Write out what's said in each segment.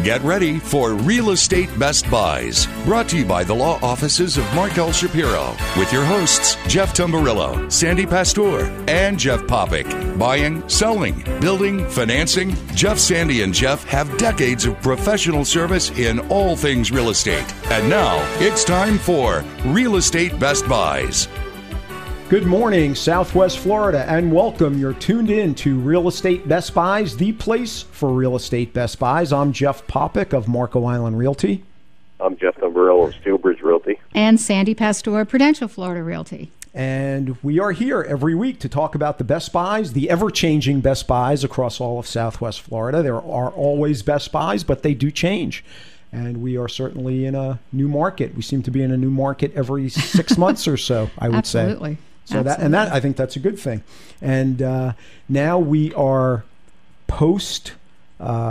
Get ready for Real Estate Best Buys, brought to you by the law offices of Mark L. Shapiro, with your hosts, Jeff Tamburillo, Sandy Pastor, and Jeff Popick. Buying, selling, building, financing. Jeff, Sandy, and Jeff have decades of professional service in all things real estate. And now, it's time for Real Estate Best Buys. Good morning, Southwest Florida, and welcome. You're tuned in to Real Estate Best Buys, the place for real estate best buys. I'm Jeff Popick of Marco Island Realty. I'm Jeff Tamburillo of Steelbridge Realty. And Sandy Pastor, Prudential Florida Realty. And we are here every week to talk about the Best Buys, the ever-changing Best Buys across all of Southwest Florida. There are always Best Buys, but they do change. And we are certainly in a new market. We seem to be in a new market every 6 months or so, I would say. Absolutely. So that I think that's a good thing. And now we are post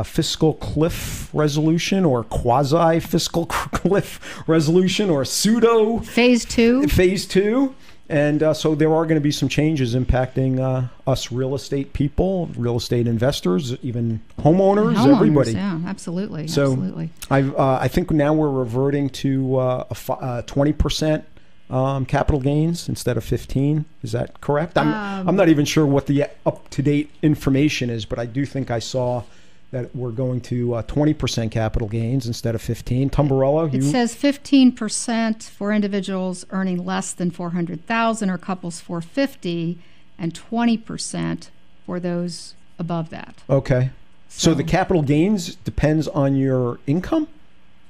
fiscal cliff resolution, or quasi fiscal cliff resolution, or pseudo phase two. And so there are going to be some changes impacting us real estate people, real estate investors, even homeowners, everybody. Yeah, absolutely. So absolutely. I think now we're reverting to a 20%. Capital gains instead of 15. Is that correct? I'm not even sure what the up-to-date information is, but I do think I saw that we're going to 20% capital gains instead of 15. Tamburillo, it says 15% for individuals earning less than $400,000 or couples $450,000, and 20% for those above that. Okay. So the capital gains depends on your income?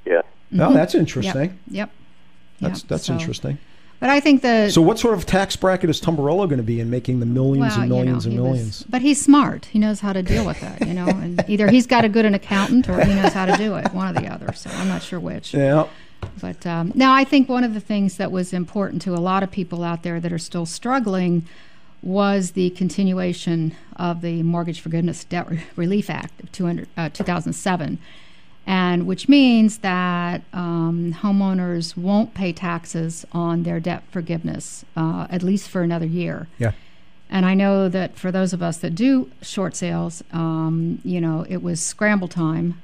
Yeah. Mm-hmm. Oh, that's interesting. Yep. That's interesting. But I think So what sort of tax bracket is Tamburillo going to be in, making the millions and millions and millions? But he's smart. He knows how to deal with that, and either he's got a good accountant or he knows how to do it, one or the other. So I'm not sure which. Yeah. But now I think one of the things that was important to a lot of people out there that are still struggling was the continuation of the Mortgage Forgiveness Debt Relief Act of 2007. And which means that homeowners won't pay taxes on their debt forgiveness, at least for another year. Yeah. And I know that for those of us that do short sales, it was scramble time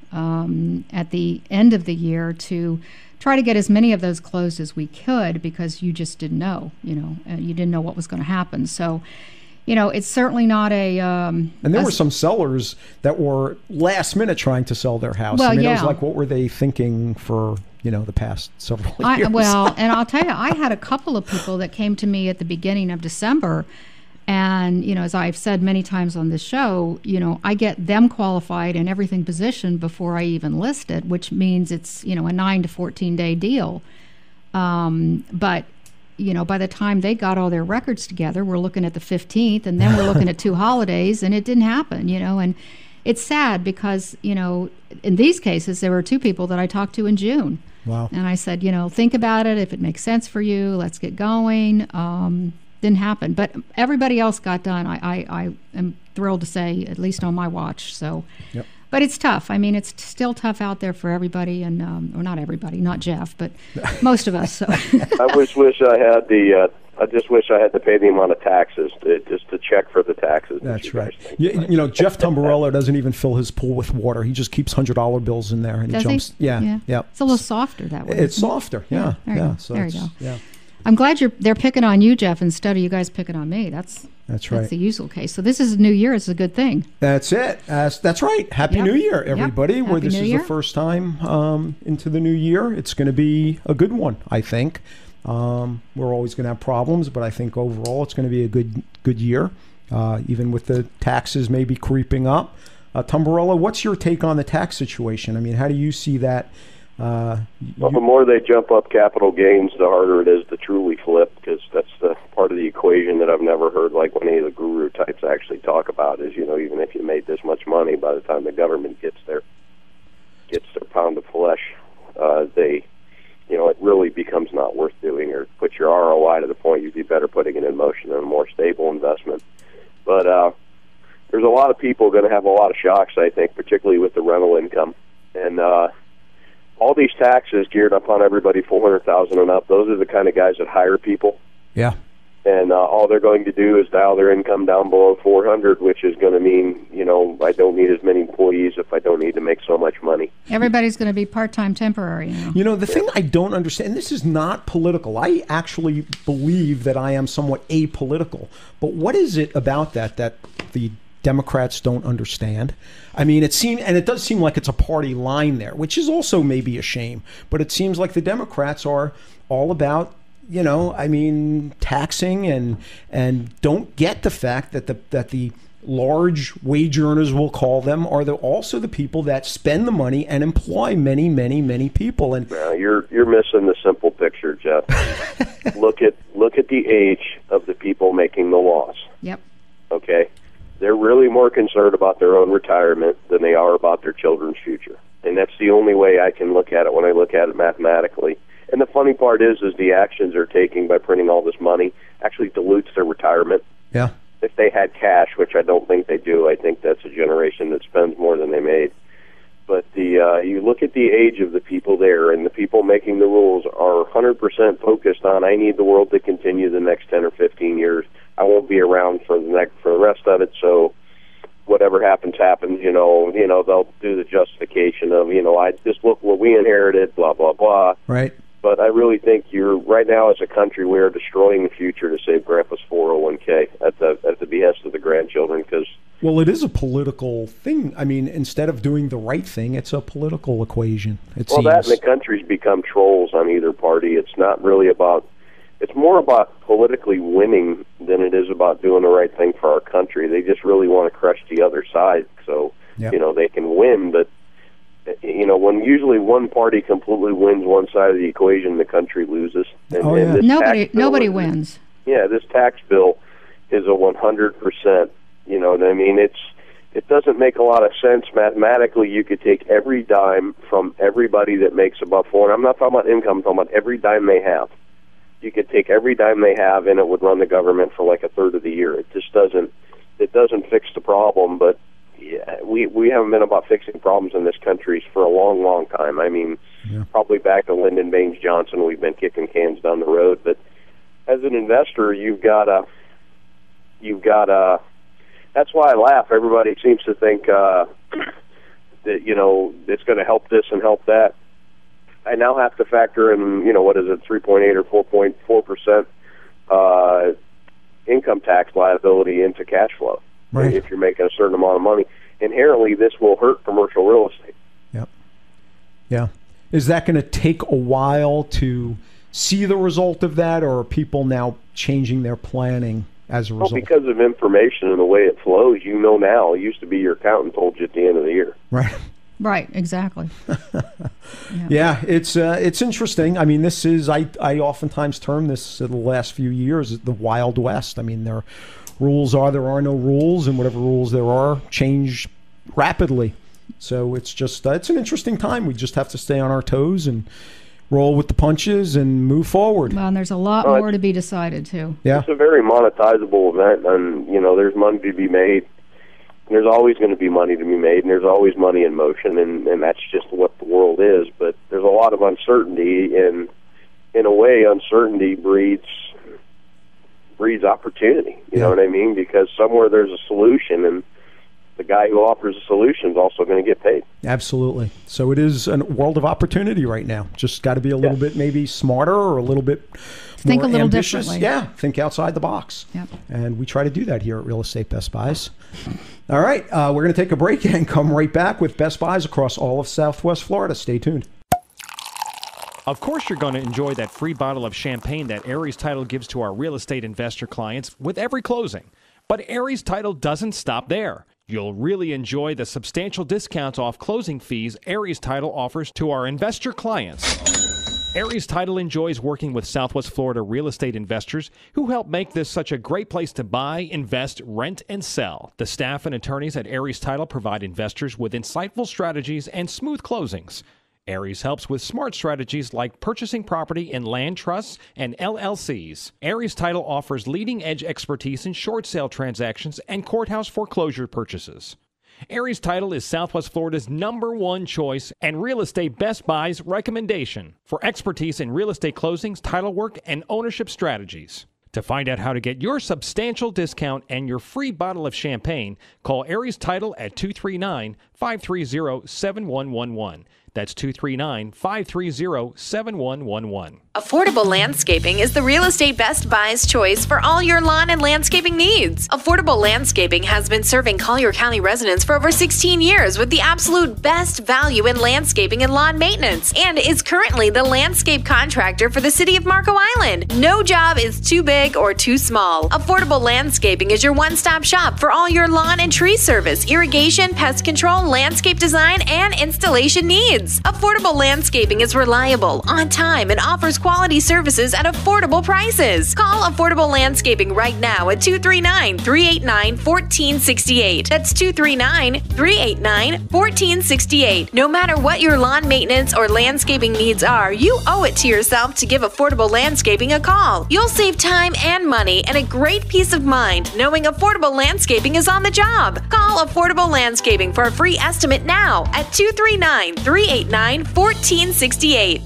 at the end of the year to try to get as many of those closed as we could, because you just didn't know, you didn't know what was going to happen. So, it's certainly not a... and there were some sellers that were last minute trying to sell their house. Well, it was like, what were they thinking for, the past several years? And I'll tell you, I had a couple of people that came to me at the beginning of December. And, as I've said many times on this show, I get them qualified and everything positioned before I even list it, which means it's, a 9 to 14 day deal. But by the time they got all their records together, we're looking at the 15th, and then we're looking at 2 holidays, and it didn't happen, and it's sad because, in these cases, there were 2 people that I talked to in June. Wow. And I said, think about it. If it makes sense for you, let's get going. Didn't happen. But everybody else got done. I am thrilled to say, at least on my watch. So. Yep. But it's tough. I mean, it's still tough out there for everybody, and or not everybody, not Jeff, but most of us. So. I just wish I had to pay the amount of taxes just to check for the taxes. That's right. Jeff Tamburillo doesn't even fill his pool with water. He just keeps $100 bills in there, and Does he jumps. He? Yeah. It's a little softer that way. It's softer. Yeah. So there you go. Yeah. I'm glad they're picking on you, Jeff, instead of you guys picking on me. That's right. That's the usual case. So this is a new year. It's a good thing. That's it. That's right. Happy New Year, everybody. Yep. Where this is the first time into the new year. It's going to be a good one, I think. We're always going to have problems, but I think overall it's going to be a good year, even with the taxes maybe creeping up. Tamburillo, what's your take on the tax situation? I mean, how do you see that? Well, the more they jump up capital gains, the harder it is to truly flip, because that's the part of the equation that I've never heard like any of the guru types actually talk about is, even if you made this much money, by the time the government gets their pound of flesh, it really becomes not worth doing, or put your ROI to the point you'd be better putting it in motion in a more stable investment. But there's a lot of people going to have a lot of shocks, I think, particularly with the rental income. And all these taxes geared up on everybody $400,000 and up, those are the kind of guys that hire people. Yeah. And all they're going to do is dial their income down below 400, which is going to mean, I don't need as many employees if I don't need to make so much money. Everybody's going to be part-time temporary now. The thing I don't understand, and this is not political. I actually believe that I am somewhat apolitical. But what is it about that the Democrats don't understand? I mean, it does seem like it's a party line there, which is also maybe a shame. But it seems like the Democrats are all about taxing and don't get the fact that the large wage earners, we'll call them, are also the people that spend the money and employ many, many, many people. And you're missing the simple picture, Jeff. Look at the age of the people making the laws. Yep. Okay, they're really more concerned about their own retirement than they are about their children's future, and that's the only way I can look at it when I look at it mathematically. And the funny part is the actions they're taking by printing all this money actually dilutes their retirement. Yeah. If they had cash, which I don't think they do, I think that's a generation that spends more than they made. But you look at the age of the people there, and the people making the rules are 100% focused on, I need the world to continue the next 10 or 15 years. I won't be around for the rest of it, so whatever happens. They'll do the justification of, I just look what we inherited, blah, blah, blah. Right. But I really think right now as a country, we are destroying the future to save Grandpa's 401k at the behest of the grandchildren. Well, it is a political thing. I mean, instead of doing the right thing, it's a political equation. That and the country's become trolls on either party. It's not really about. It's more about politically winning than it is about doing the right thing for our country. They just really want to crush the other side, so they can win, but. When usually one party completely wins one side of the equation, the country loses. And nobody wins. Yeah, this tax bill is a 100%. You know what I mean? It doesn't make a lot of sense mathematically. You could take every dime from everybody that makes above $400. I'm not talking about income. I'm talking about every dime they have. You could take every dime they have, and it would run the government for like a third of the year. It just doesn't. It doesn't fix the problem, but. Yeah, we haven't been about fixing problems in this country for a long, long time. I mean, probably back to Lyndon Baines Johnson, we've been kicking cans down the road. But as an investor, you've got to. That's why I laugh. Everybody seems to think that it's going to help this and help that. I now have to factor in, 3.8 or 4.4% income tax liability into cash flow. Right. If you're making a certain amount of money, inherently this will hurt commercial real estate. Yep. Yeah. Is that going to take a while to see the result of that, or are people now changing their planning as a result? Well, because of information and the way it flows, now. It used to be your accountant told you at the end of the year. Right. Right, exactly. Yeah, it's interesting. I mean, this is I oftentimes term this in the last few years the Wild West. I mean, there are no rules, and whatever rules there are change rapidly. So it's just it's an interesting time. We just have to stay on our toes and roll with the punches and move forward. Well, and there's a lot more to be decided too. Yeah, it's a very monetizable event, and there's money to be made. There's always going to be money to be made, and there's always money in motion, and that's just what the world is. But there's a lot of uncertainty, and in a way, uncertainty breeds opportunity. You know what I mean? Because somewhere there's a solution, and the guy who offers a solution is also going to get paid. Absolutely. So it is a world of opportunity right now. Just got to be a little bit maybe smarter, or a little bit think more a little ambitious. Differently. Yeah, think outside the box. Yep. And we try to do that here at Real Estate Best Buys. All right, we're going to take a break and come right back with Best Buys across all of Southwest Florida. Stay tuned. Of course you're going to enjoy that free bottle of champagne that Aries Title gives to our real estate investor clients with every closing. But Aries Title doesn't stop there. You'll really enjoy the substantial discounts off closing fees Aries Title offers to our investor clients. Aries Title enjoys working with Southwest Florida real estate investors who help make this such a great place to buy, invest, rent, and sell. The staff and attorneys at Aries Title provide investors with insightful strategies and smooth closings. Aries helps with smart strategies like purchasing property in land trusts and LLCs. Aries Title offers leading-edge expertise in short sale transactions and courthouse foreclosure purchases. Aries Title is Southwest Florida's #1 choice and Real Estate Best Buy's recommendation for expertise in real estate closings, title work, and ownership strategies. To find out how to get your substantial discount and your free bottle of champagne, call Aries Title at 239-530-7111. That's 239-530-7111. Affordable Landscaping is the real estate Best Buy's choice for all your lawn and landscaping needs. Affordable Landscaping has been serving Collier County residents for over 16 years with the absolute best value in landscaping and lawn maintenance, and is currently the landscape contractor for the city of Marco Island. No job is too big or too small. Affordable Landscaping is your one-stop shop for all your lawn and tree service, irrigation, pest control, landscape design, and installation needs. Affordable Landscaping is reliable, on time, and offers quality services at affordable prices. Call Affordable Landscaping right now at 239-389-1468. That's 239-389-1468. No matter what your lawn maintenance or landscaping needs are, you owe it to yourself to give Affordable Landscaping a call. You'll save time and money and a great peace of mind knowing Affordable Landscaping is on the job. Call Affordable Landscaping for a free estimate now at 239-389-1468.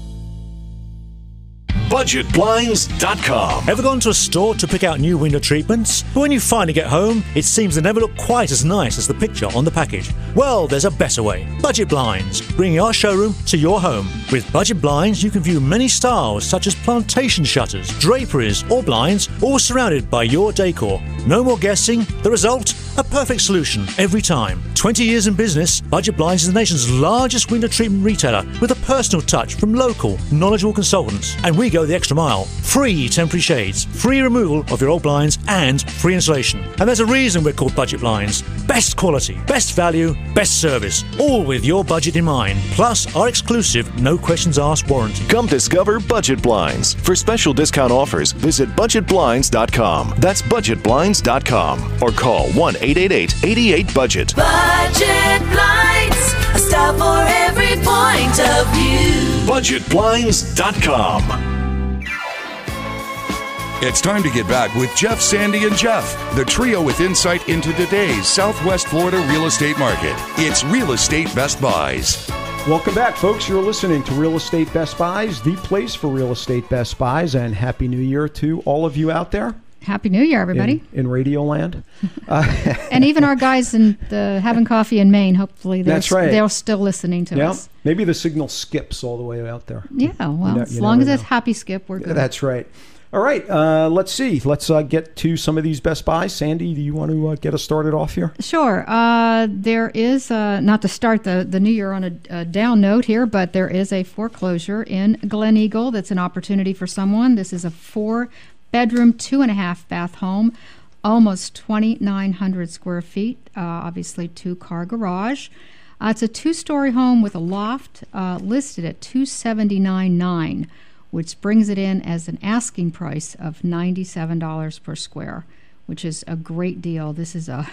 BudgetBlinds.com. Ever gone to a store to pick out new window treatments? But when you finally get home, it seems they never look quite as nice as the picture on the package. Well, there's a better way. Budget Blinds, bringing our showroom to your home. With Budget Blinds, you can view many styles such as plantation shutters, draperies, or blinds, all surrounded by your decor. No more guessing. The result? A perfect solution every time. 20 years in business, Budget Blinds is the nation's largest window treatment retailer with a personal touch from local, knowledgeable consultants. And we go the extra mile. Free temporary shades, free removal of your old blinds, and free installation. And there's a reason we're called Budget Blinds. Best quality, best value, best service, all with your budget in mind. Plus our exclusive, no questions asked warranty. Come discover Budget Blinds. For special discount offers, visit BudgetBlinds.com. That's BudgetBlinds.com. Or call 1-888-88-BUDGET. Budget Blinds, a style for every point of view. BudgetBlinds.com. It's time to get back with Jeff, Sandy, and Jeff, the trio with insight into today's Southwest Florida real estate market. It's Real Estate Best Buys. Welcome back, folks. You're listening to Real Estate Best Buys, the place for real estate Best Buys, and Happy New Year to all of you out there. Happy New Year, everybody. In Radio Land. And even our guys in having coffee in Maine, hopefully they're still listening to us. Maybe the signal skips all the way out there. Yeah, well, as long as it's happy skip, we're good. That's right. All right, let's see. Let's get to some of these Best Buys. Sandy, do you want to get us started off here? Sure. There is, not to start the new year on a down note here, but there is a foreclosure in Glen Eagle that's an opportunity for someone. This is a 4-bedroom, 2.5-bath home, almost 2,900 square feet, obviously 2-car garage. It's a 2-story home with a loft listed at $279,900. which brings it in as an asking price of $97 per square, which is a great deal. This is a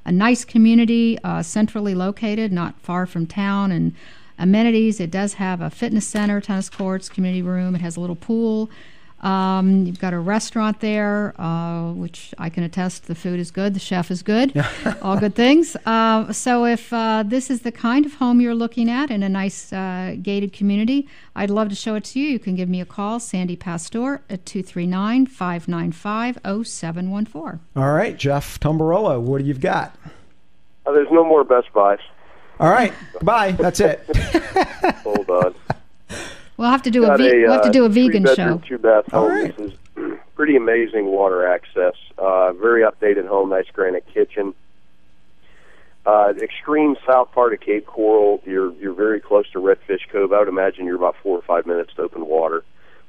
nice community, centrally located, not far from town, and amenities. It does have a fitness center, tennis courts, community room. It has a little pool. You've got a restaurant there, which I can attest the food is good, the chef is good, all good things. So if this is the kind of home you're looking at in a nice gated community, I'd love to show it to you. You can give me a call, Sandy Pastor, at 239-595-0714. All right, Jeff Tombarello, what do you got? There's no more Best Buys. All right, goodbye. That's it. Hold on. We'll have to do a vegan show. 2-bath home. Right. This is pretty amazing water access. Very updated home. Nice granite kitchen. Extreme south part of Cape Coral. You're very close to Redfish Cove. I would imagine you're about 4 or 5 minutes to open water.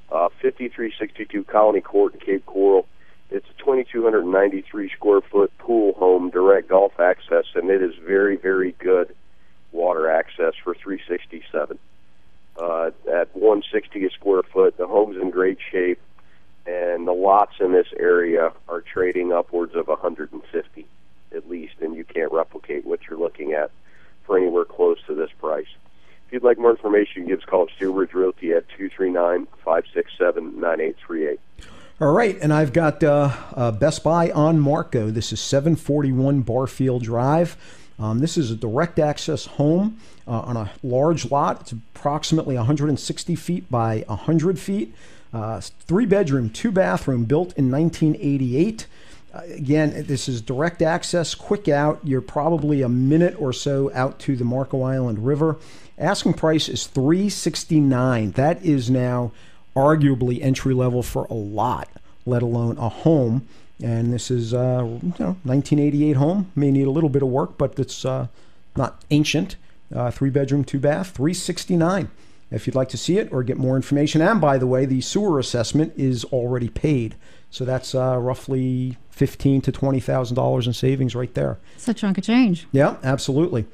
5362 Colony Court in Cape Coral. It's a 2,293 square foot pool home, direct golf access, and it is very, very good water access for $367. At $160 a square foot, the home's in great shape, and the lots in this area are trading upwards of $150 at least, and you can't replicate what you're looking at for anywhere close to this price. If you'd like more information, give us a call at Steel Ridge Realty at 239-567-9838. All right, and I've got Best Buy on Marco. This is 741 Barfield Drive. This is a direct access home on a large lot. It's approximately 160 feet by 100 feet. 3-bedroom, 2-bathroom, built in 1988. Again, this is direct access, quick out. You're probably a minute or so out to the Marco Island River. Asking price is $369,000. That is now arguably entry level for a lot, let alone a home. And this is 1988 home. May need a little bit of work, but it's not ancient. 3-bedroom, 2-bath, $369,000. If you'd like to see it or get more information. And by the way, the sewer assessment is already paid. So that's roughly $15,000 to $20,000 in savings right there. It's a chunk of change. Yeah, absolutely.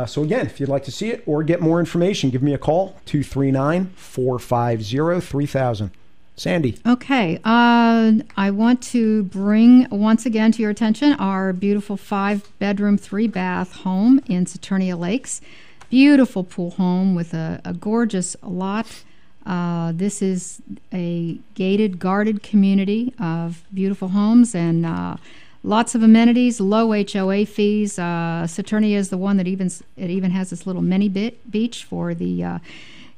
So again, if you'd like to see it or get more information, give me a call, 239-450-3000. Sandy. Okay. I want to bring once again to your attention our beautiful 5-bedroom, 3-bath home in Saturnia Lakes. Beautiful pool home with a gorgeous lot. This is a gated, guarded community of beautiful homes and lots of amenities, low HOA fees. Saturnia is the one that even has this little mini beach for the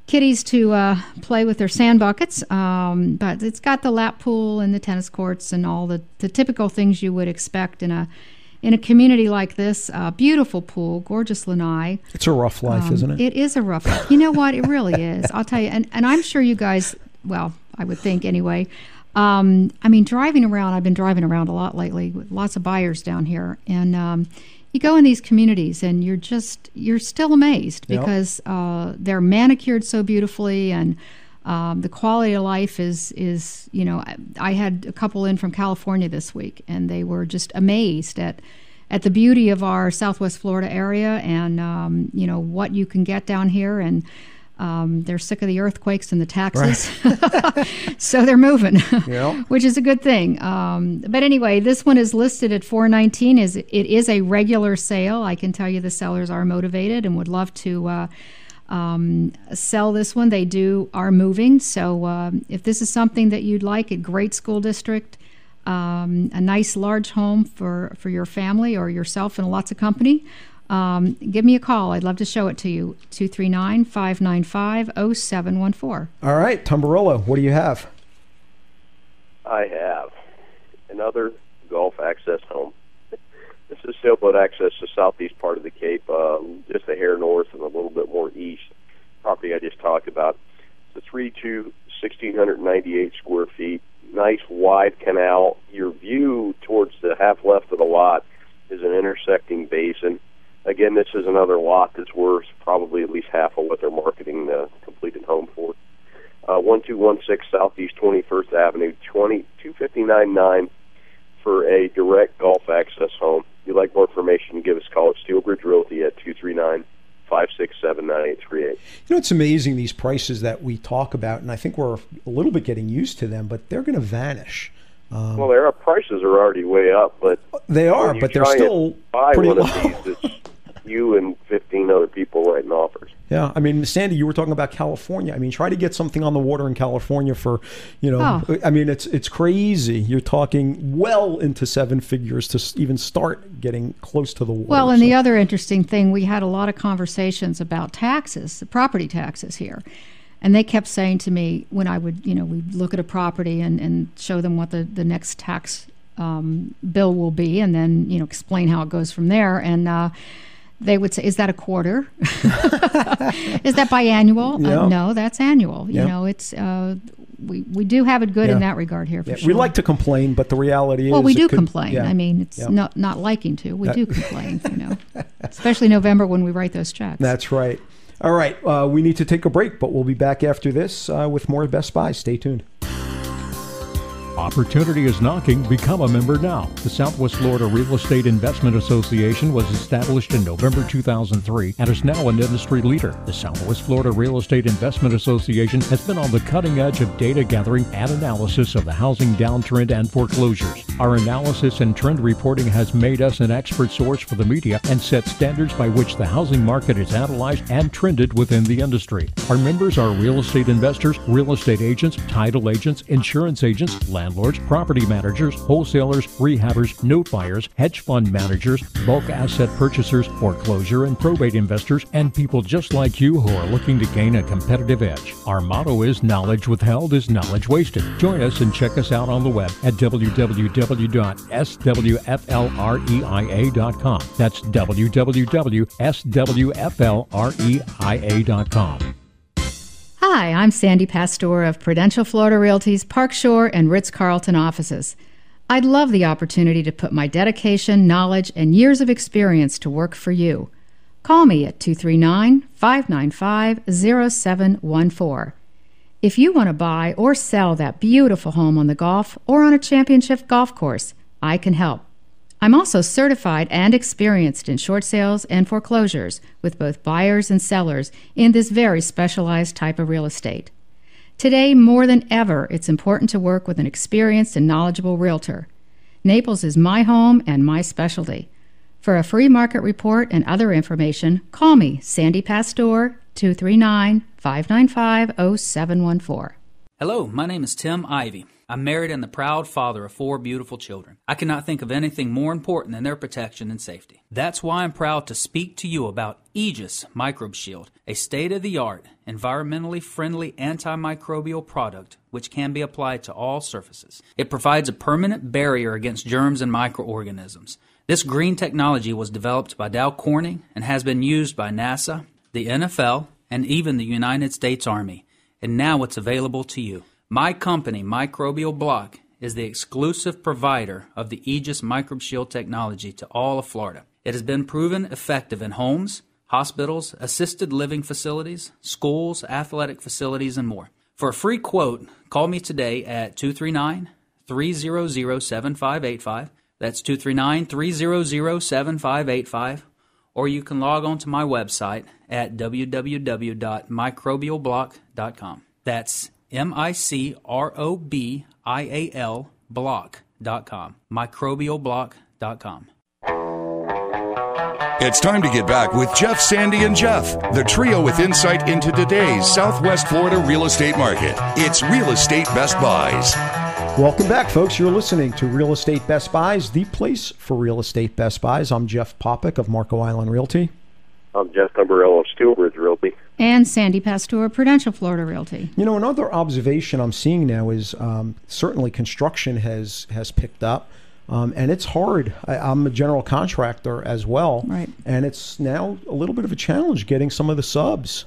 kiddies to play with their sand buckets. But it's got the lap pool and the tennis courts and all the typical things you would expect in a community like this. Beautiful pool, gorgeous lanai. It's a rough life, isn't it? It is a rough life. You know what? It really is. I'll tell you. And I'm sure you guys, well, I would think anyway. I mean, driving around, I've been driving around a lot lately with lots of buyers down here. And you go in these communities and you're still amazed because they're manicured so beautifully, and the quality of life is, I had a couple in from California this week, and they were just amazed at the beauty of our Southwest Florida area and, what you can get down here. And they're sick of the earthquakes and the taxes. Right. So they're moving, which is a good thing. But anyway, this one is listed at $419,000. It is a regular sale. I can tell you the sellers are motivated and would love to sell this one. They are moving. So if this is something that you'd like, a great school district, a nice large home for your family or yourself and lots of company, give me a call. I'd love to show it to you. 239-595-0714. All right, Tamburillo, what do you have? I have another Gulf access home. This is sailboat access to southeast part of the Cape, just a hair north and a little bit more east. Property I just talked about. It's a 3-2, 1,698 square feet. Nice wide canal. Your view towards the half left of the lot is an intersecting basin. Again, this is another lot that's worth probably at least half of what they're marketing the completed home for. 1216 Southeast 21st Avenue, 259.9 for a direct Gulf access home. If you'd like more information, give us a call at Steelbridge Realty at 239-567-9838. It's amazing, these prices that we talk about, and I think we're a little bit getting used to them, but they're going to vanish. Well, their prices are already way up, but they are, but they're still pretty low. Of these, it's you and 15 other people writing offers. Yeah, I mean, Sandy, you were talking about California. I mean, try to get something on the water in California for, I mean, it's crazy. You're talking well into 7 figures to even start getting close to the water. Well, and the other interesting thing, we had a lot of conversations about taxes, property taxes here. And they kept saying to me when I would, we'd look at a property and show them what the next tax bill will be, and then, explain how it goes from there. And they would say, is that a quarter? Is that biannual? Yeah. No, that's annual. Yeah. It's we do have it good in that regard here, for sure. We like to complain, but the reality is... Well, we do complain. Yeah. I mean, it's not liking to. We do complain, especially November when we write those checks. That's right. All right, we need to take a break, but we'll be back after this with more Best Buy. Stay tuned. Opportunity is knocking. Become a member now. The Southwest Florida Real Estate Investment Association was established in November 2003 and is now an industry leader. The Southwest Florida Real Estate Investment Association has been on the cutting edge of data gathering and analysis of the housing downtrend and foreclosures. Our analysis and trend reporting has made us an expert source for the media and set standards by which the housing market is analyzed and trended within the industry. Our members are real estate investors, real estate agents, title agents, insurance agents, land landlords, property managers, wholesalers, rehabbers, note buyers, hedge fund managers, bulk asset purchasers, foreclosure and probate investors, and people just like you who are looking to gain a competitive edge. Our motto is knowledge withheld is knowledge wasted. Join us and check us out on the web at www.swflreia.com. That's www.swflreia.com. Hi, I'm Sandy Pastor of Prudential Florida Realty's Park Shore and Ritz-Carlton offices. I'd love the opportunity to put my dedication, knowledge, and years of experience to work for you. Call me at 239-595-0714. If you want to buy or sell that beautiful home on the Gulf or on a championship golf course, I can help. I'm also certified and experienced in short sales and foreclosures with both buyers and sellers in this very specialized type of real estate. Today, more than ever, it's important to work with an experienced and knowledgeable realtor. Naples is my home and my specialty. For a free market report and other information, call me, Sandy Pastor, 239-595-0714. Hello, my name is Tim Ivey. I'm married and the proud father of 4 beautiful children. I cannot think of anything more important than their protection and safety. That's why I'm proud to speak to you about Aegis Microbe Shield, a state-of-the-art, environmentally friendly antimicrobial product which can be applied to all surfaces. It provides a permanent barrier against germs and microorganisms. This green technology was developed by Dow Corning and has been used by NASA, the NFL, and even the United States Army. And now it's available to you. My company, Microbial Block, is the exclusive provider of the Aegis Microbe Shield technology to all of Florida. It has been proven effective in homes, hospitals, assisted living facilities, schools, athletic facilities, and more. For a free quote, call me today at 239-300-7585. That's 239-300-7585. Or you can log on to my website at www.microbialblock.com. That's MICROBIAL block.com. Microbialblock.com. It's time to get back with Jeff, Sandy, and Jeff, the trio with insight into today's Southwest Florida real estate market. It's Real Estate Best Buys. Welcome back, folks. You're listening to Real Estate Best Buys, the place for real estate best buys. I'm Jeff Popick of Marco Island Realty. I'm Jeff Tamburello of Steelbridge Realty. And Sandy Pastor, Prudential Florida Realty. You know, another observation I'm seeing now is certainly construction has picked up, and it's hard. I'm a general contractor as well, right? And it's now a little bit of a challenge getting some of the subs.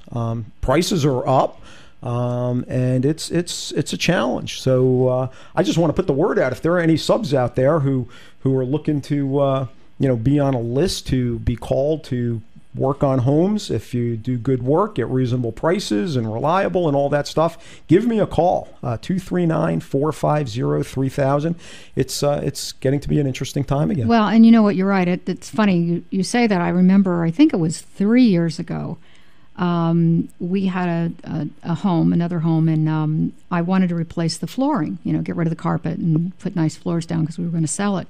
Prices are up, and it's a challenge. So I just want to put the word out. If there are any subs out there who are looking to be on a list to be called to work on homes, if you do good work at reasonable prices and reliable and all that stuff, give me a call, 239-450-3000. It's getting to be an interesting time again. Well, and you know what, you're right. It's funny you say that. I remember, I think it was 3 years ago, we had a home, another home, and I wanted to replace the flooring, get rid of the carpet and put nice floors down because we were going to sell it.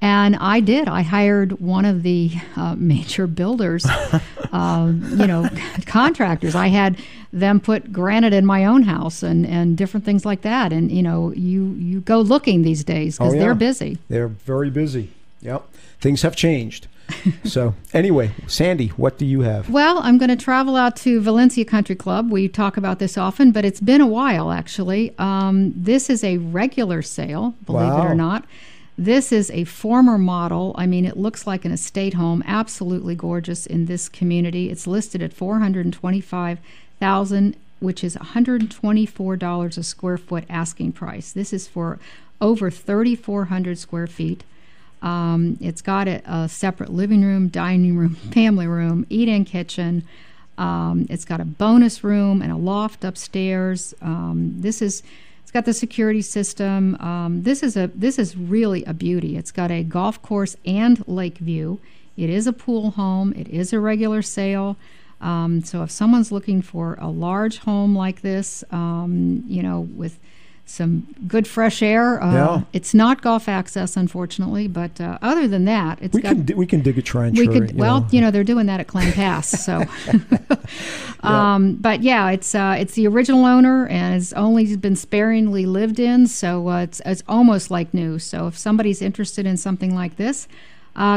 And I did. I hired one of the major builders, contractors. I had them put granite in my own house and different things like that. And, you go looking these days because they're busy. They're very busy. Yep. Things have changed. So anyway, Sandy, what do you have? Well, I'm going to travel out to Valencia Country Club. We talk about this often, but it's been a while, actually. This is a regular sale, believe it or not. This is a former model. I mean, it looks like an estate home, absolutely gorgeous in this community. It's listed at $425,000, which is $124 a square foot asking price. This is for over 3,400 square feet. It's got a separate living room, dining room, family room, eat-in kitchen. It's got a bonus room and a loft upstairs. It's got the security system. This is really a beauty. It's got a golf course and lake view. It is a pool home. It is a regular sale. So if someone's looking for a large home like this, with some good fresh air. It's not golf access, unfortunately, but other than that, it's we can dig a trench. They're doing that at Clam Pass. So, but yeah, it's the original owner and it's only been sparingly lived in, so it's almost like new. So if somebody's interested in something like this,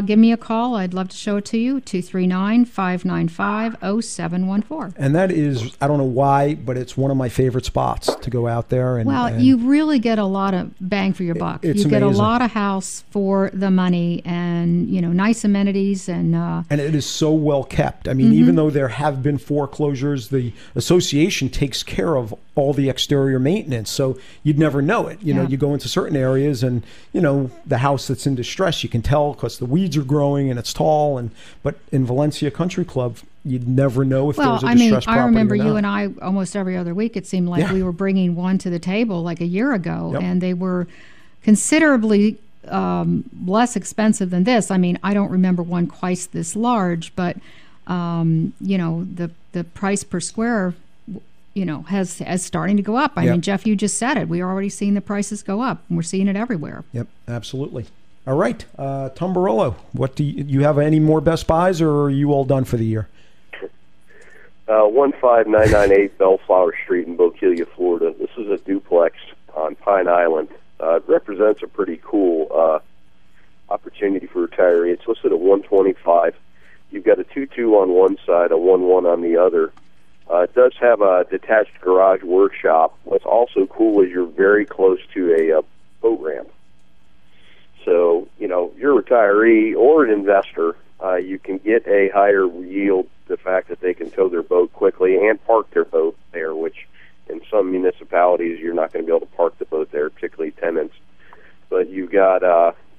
give me a call. I'd love to show it to you, 239-595-0714. And that is, I don't know why, but it's one of my favorite spots to go out there. And you really get a lot of bang for your buck. It's you get amazing. a lot of house for the money and, nice amenities. And it is so well kept. I mean, even though there have been foreclosures, the association takes care of all the exterior maintenance. So you'd never know it. You know, you go into certain areas and, the house that's in distress, you can tell because the weeds are growing and it's tall. But in Valencia Country Club, you'd never know if there was a distressed property. I remember or not. you and I almost every other week, it seemed like we were bringing one to the table like a year ago, and they were considerably less expensive than this. I mean, I don't remember one quite this large, but, the price per square has starting to go up. I mean, Jeff, you just said it. We're already seeing the prices go up, and we're seeing it everywhere. Yep, absolutely. All right, Tom Barillo, what do you have any more Best Buys, or are you all done for the year? 15998 Bellflower Street in Bokeelia, Florida. This is a duplex on Pine Island. It represents a pretty cool opportunity for retiree. It's listed at $125. You've got a 2-2 on one side, a 1-1 on the other. It does have a detached garage workshop. What's also cool is you're very close to a boat ramp. So, you're a retiree or an investor, you can get a higher yield, the fact that they can tow their boat quickly and park their boat there, which in some municipalities you're not going to be able to park the boat there, particularly tenants. But you've got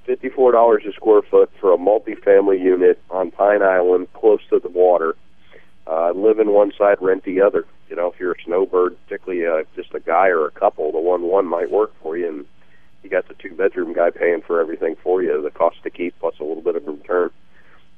$54 a square foot for a multifamily unit on Pine Island, close to the water. Live in one side, rent the other. If you're a snowbird, particularly just a guy or a couple, the 1-1 might work for you, and you got the 2-bedroom guy paying for everything for you, the cost to keep plus a little bit of a return. If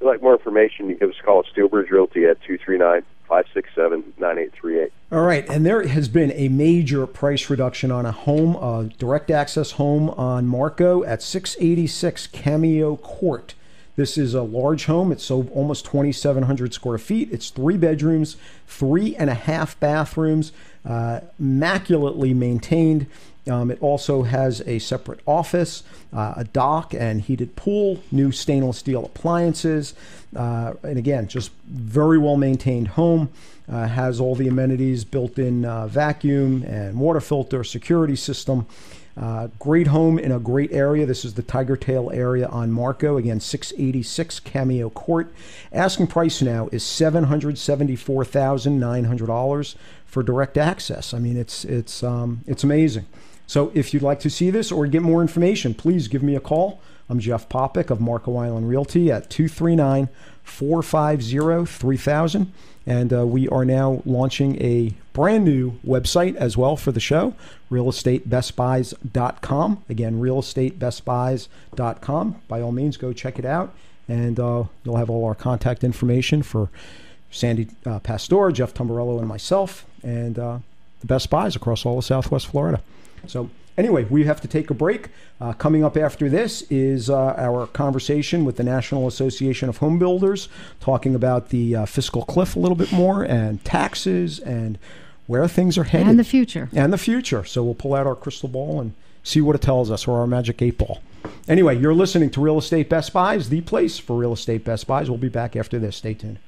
you'd like more information, you give us a call at Steelbridge Realty at 239-567-9838. All right, and there has been a major price reduction on a home, a direct access home on Marco at 686 Cameo Court. This is a large home. It's almost 2,700 square feet. It's 3 bedrooms, 3.5 bathrooms, immaculately maintained. It also has a separate office, a dock and heated pool, new stainless steel appliances, and again, just very well maintained home. Has all the amenities, built-in vacuum and water filter, security system. Great home in a great area. This is the Tiger Tail area on Marco. Again, 686 Cameo Court. Asking price now is $774,900 for direct access. I mean, it's amazing. So if you'd like to see this or get more information, please give me a call. I'm Jeff Popick of Marco Island Realty at 239-450-3000. And we are now launching a brand new website as well for the show, realestatebestbuys.com. Again, realestatebestbuys.com. By all means, go check it out. And you'll have all our contact information for Sandy Pastor, Jeff Tamburello, and myself, and the Best Buys across all of Southwest Florida. So anyway, we have to take a break. Coming up after this is our conversation with the National Association of Home Builders, talking about the fiscal cliff a little bit more, and taxes, and where things are headed. And the future. And the future. So we'll pull out our crystal ball and see what it tells us, or our magic 8 ball. Anyway, you're listening to Real Estate Best Buys, the place for Real Estate Best Buys. We'll be back after this. Stay tuned.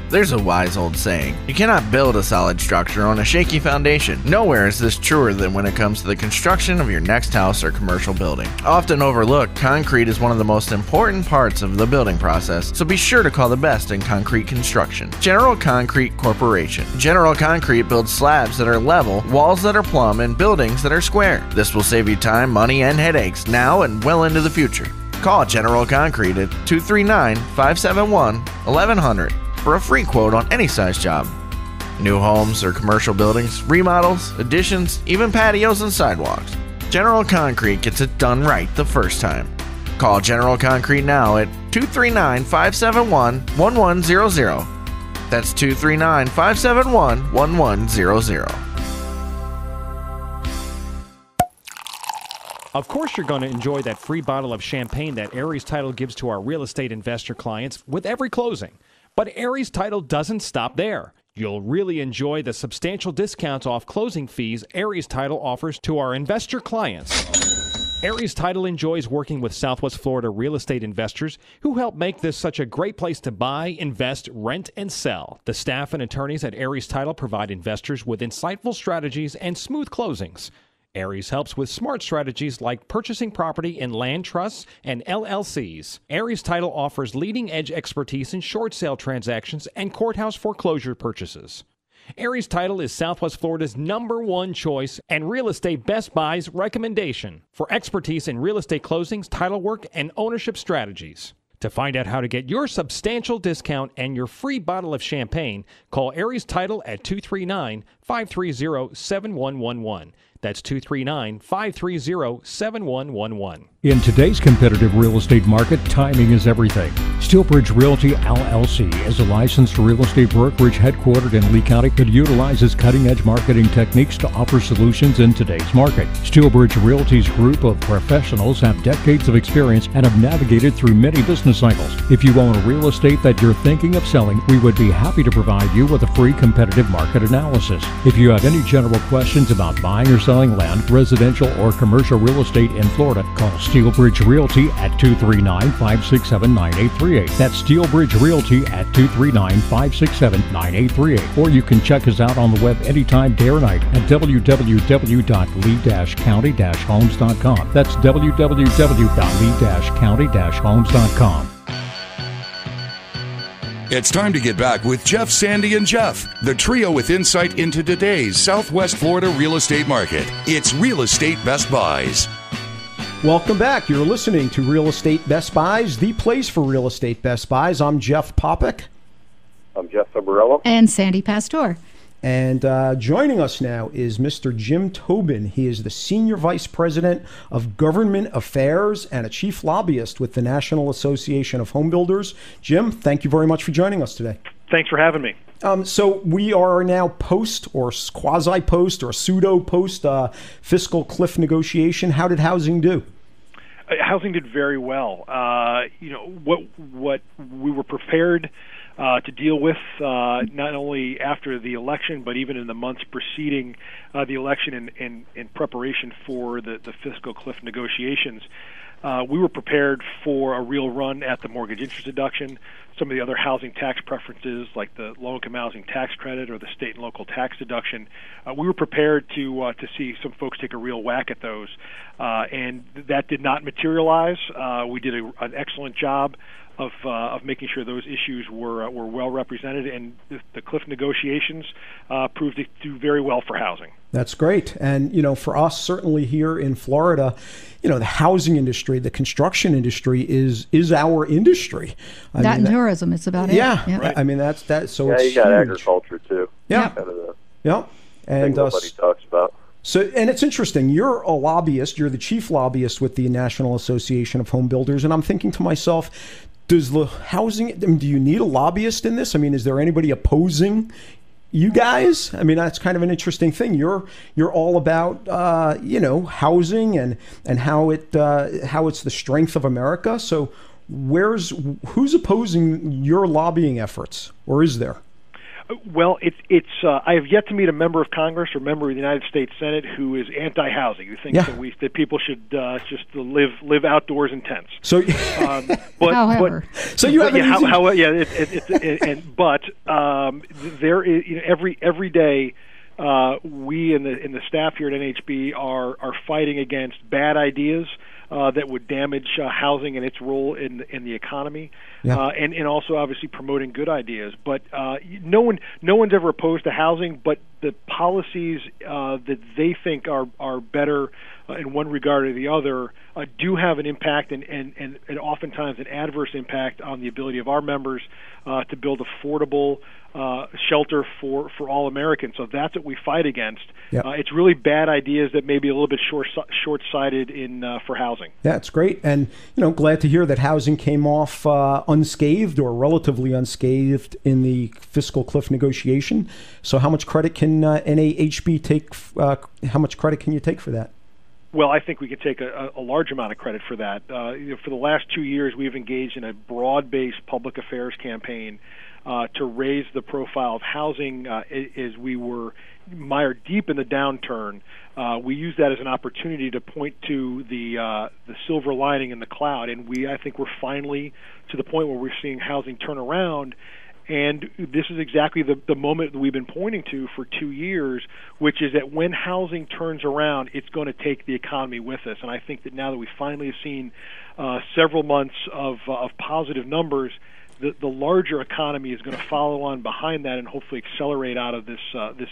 There's a wise old saying, you cannot build a solid structure on a shaky foundation. Nowhere is this truer than when it comes to the construction of your next house or commercial building. Often overlooked, concrete is one of the most important parts of the building process, so be sure to call the best in concrete construction. General Concrete Corporation. General Concrete builds slabs that are level, walls that are plumb, and buildings that are square. This will save you time, money, and headaches now and well into the future. Call General Concrete at 239-571-1100. for a free quote on any size job. New homes or commercial buildings, remodels, additions, even patios and sidewalks. General Concrete gets it done right the first time. Call General Concrete now at 239-571-1100. That's 239-571-1100. Of course, you're going to enjoy that free bottle of champagne that Aries Title gives to our real estate investor clients with every closing. But Aries Title doesn't stop there. You'll really enjoy the substantial discounts off closing fees Aries Title offers to our investor clients. Aries Title enjoys working with Southwest Florida real estate investors who help make this such a great place to buy, invest, rent, and sell. The staff and attorneys at Aries Title provide investors with insightful strategies and smooth closings. Aries helps with smart strategies like purchasing property in land trusts and LLCs. Aries Title offers leading-edge expertise in short sale transactions and courthouse foreclosure purchases. Aries Title is Southwest Florida's #1 choice and Real Estate Best Buy's recommendation for expertise in real estate closings, title work, and ownership strategies. To find out how to get your substantial discount and your free bottle of champagne, call Aries Title at 239-530-7111. That's 239-530-7111. In today's competitive real estate market, timing is everything. Steelbridge Realty LLC is a licensed real estate brokerage headquartered in Lee County that utilizes cutting-edge marketing techniques to offer solutions in today's market. Steelbridge Realty's group of professionals have decades of experience and have navigated through many business cycles. If you own real estate that you're thinking of selling, we would be happy to provide you with a free competitive market analysis. If you have any general questions about buying or selling land, residential or commercial real estate in Florida, call Steelbridge Realty at 239-567-9838. That's Steelbridge Realty at 239-567-9838. Or you can check us out on the web anytime, day or night at www.lee-county-homes.com. That's www.lee-county-homes.com. It's time to get back with Jeff, Sandy, and Jeff, the trio with insight into today's Southwest Florida real estate market. It's Real Estate Best Buys. Welcome back. You're listening to Real Estate Best Buys, the place for real estate Best Buys. I'm Jeff Popick. I'm Jeff Tamburello. And Sandy Pastor. And joining us now is Mr. Jim Tobin. He is the Senior Vice President of Government Affairs and a Chief Lobbyist with the National Association of Home Builders. Jim, thank you very much for joining us today. Thanks for having me. So we are now post or quasi-post or pseudo-post fiscal cliff negotiation. How did housing do? Housing did very well. What we were prepared to deal with not only after the election, but even in the months preceding the election in preparation for the fiscal cliff negotiations. We were prepared for a real run at the mortgage interest deduction, some of the other housing tax preferences like the low-income housing tax credit or the state and local tax deduction. We were prepared to see some folks take a real whack at those, and that did not materialize. We did an excellent job of making sure those issues were well represented, and the cliff negotiations proved to do very well for housing. That's great. And, for us, certainly here in Florida, the housing industry, the construction industry is our industry. And tourism, it's about it. Yeah. Right. I mean, that's that. So yeah, it's you got huge. agriculture, too. Yeah. Kind of the and thing nobody talks about. So, and it's interesting. You're a lobbyist. You're the chief lobbyist with the National Association of Home Builders. And I'm thinking to myself, does the housing, do you need a lobbyist in this? I mean, is there anybody opposing you guys? I mean, that's kind of an interesting thing. You're all about, housing and how it's the strength of America. So who's opposing your lobbying efforts, or is there? Well, I have yet to meet a member of Congress or member of the United States Senate who is anti-housing, who thinks that people should just live outdoors in tents. So, however, so you have there is every day. We in the staff here at NHB are fighting against bad ideas that would damage housing and its role in the economy, and also obviously promoting good ideas. But no one's ever opposed to housing, but the policies that they think are better in one regard or the other do have an impact and oftentimes an adverse impact on the ability of our members to build affordable shelter for all Americans. So that's what we fight against. Yep. It's really bad ideas that may be a little bit short-sighted for housing. Yeah, it's great. And, glad to hear that housing came off unscathed or relatively unscathed in the fiscal cliff negotiation. So how much credit can NAHB take? How much credit can you take for that? Well, I think we could take a large amount of credit for that. For the last 2 years, we've engaged in a broad-based public affairs campaign to raise the profile of housing as we were mired deep in the downturn. We used that as an opportunity to point to the silver lining in the cloud, and I think we're finally to the point where we're seeing housing turn around. And this is exactly the moment that we've been pointing to for 2 years, which is that when housing turns around, it's going to take the economy with us. And I think that now that we finally have seen several months of positive numbers, the larger economy is going to follow on behind that and hopefully accelerate out of this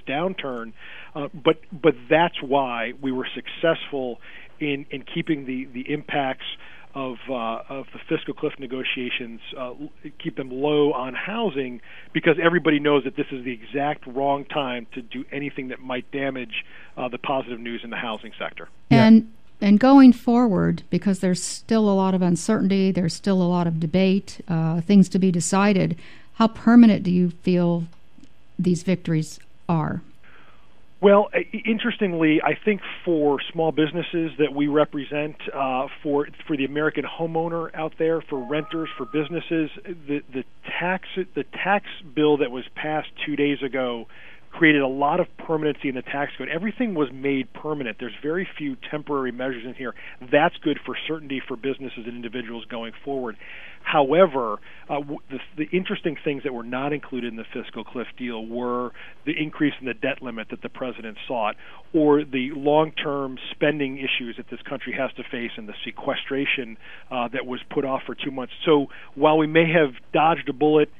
downturn. But that's why we were successful in keeping the impacts of the fiscal cliff negotiations, keep them low on housing, because everybody knows that this is the exact wrong time to do anything that might damage the positive news in the housing sector. And going forward, because there's still a lot of uncertainty, there's still a lot of debate, things to be decided, how permanent do you feel these victories are? Well, interestingly, I think for small businesses that we represent, for the American homeowner out there, for renters, for businesses, the tax bill that was passed 2 days ago created a lot of permanency in the tax code. Everything was made permanent. There's very few temporary measures in here. That's good for certainty for businesses and individuals going forward. However, the interesting things that were not included in the fiscal cliff deal were the increase in the debt limit that the president sought, or the long-term spending issues that this country has to face, and the sequestration that was put off for 2 months. So while we may have dodged a bullet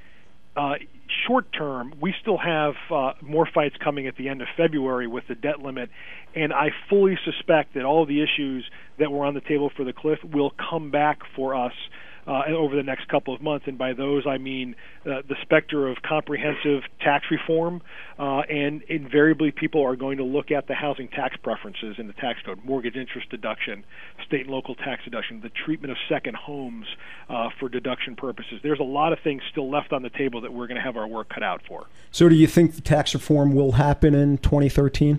short term, we still have more fights coming at the end of February with the debt limit, and I fully suspect that all of the issues that were on the table for the cliff will come back for us over the next couple of months. And by those, I mean the specter of comprehensive tax reform, and invariably people are going to look at the housing tax preferences in the tax code, mortgage interest deduction, state and local tax deduction, the treatment of second homes for deduction purposes. There's a lot of things still left on the table that we're going to have our work cut out for. So do you think the tax reform will happen in 2013?